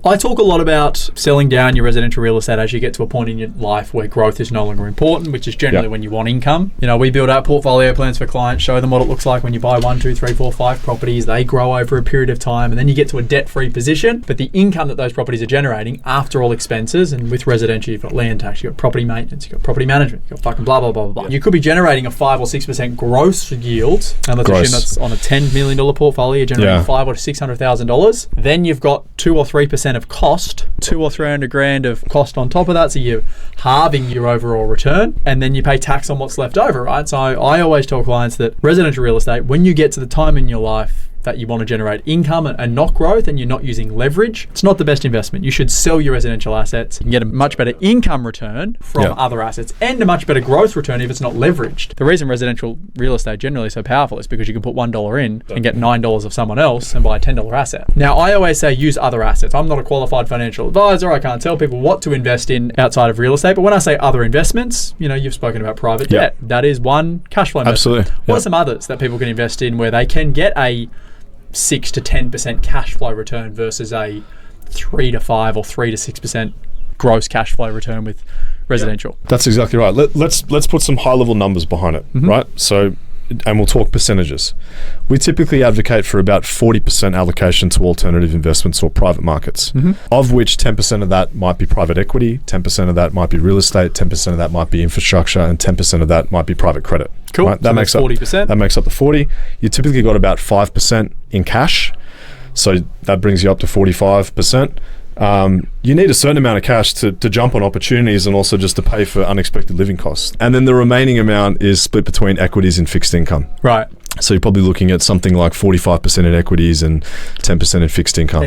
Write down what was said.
I talk a lot about selling down your residential real estate as you get to a point in your life where growth is no longer important, which is generally when you want income. You know, we build out portfolio plans for clients, show them what it looks like when you buy 1, 2, 3, 4, 5 properties. They grow over a period of time, and then you get to a debt-free position. But the income that those properties are generating after all expenses, and with residential, you've got land tax, you've got property maintenance, you've got property management, you've got fucking blah, blah, blah, blah, blah. You could be generating a 5 or 6% gross yield, and let's assume that's on a $10 million portfolio, you're generating $500,000 or $600,000. Then you've got 2 or 3% of cost, 200 or 300 grand of cost on top of that, so you're halving your overall return, and then you pay tax on what's left over, right? So I always tell clients that residential real estate, when you get to the time in your life that you want to generate income and not growth, and you're not using leverage, it's not the best investment. You should sell your residential assets and get a much better income return from other assets, and a much better growth return if it's not leveraged. The reason residential real estate generally is so powerful is because you can put $1 in and get $9 of someone else and buy a $10 asset. Now, I always say use other assets. I'm not a qualified financial advisor. I can't tell people what to invest in outside of real estate, but when I say other investments, you know, you've spoken about private debt. That is one cash flow investment. Absolutely. What are some others that people can invest in where they can get a 6 to 10% cash flow return versus a 3 to 5 or 3 to 6% gross cash flow return with residential? That's exactly right. Let's put some high level numbers behind it, right? So, and we'll talk percentages. We typically advocate for about 40% allocation to alternative investments or private markets, of which 10% of that might be private equity, 10% of that might be real estate, 10% of that might be infrastructure, and 10% of that might be private credit. Cool. Right? That makes 40%. That makes up the 40. You typically got about 5% in cash, so that brings you up to 45%. You need a certain amount of cash to jump on opportunities and also just to pay for unexpected living costs. And then the remaining amount is split between equities and fixed income. Right. So you're probably looking at something like 45% in equities and 10% in fixed income.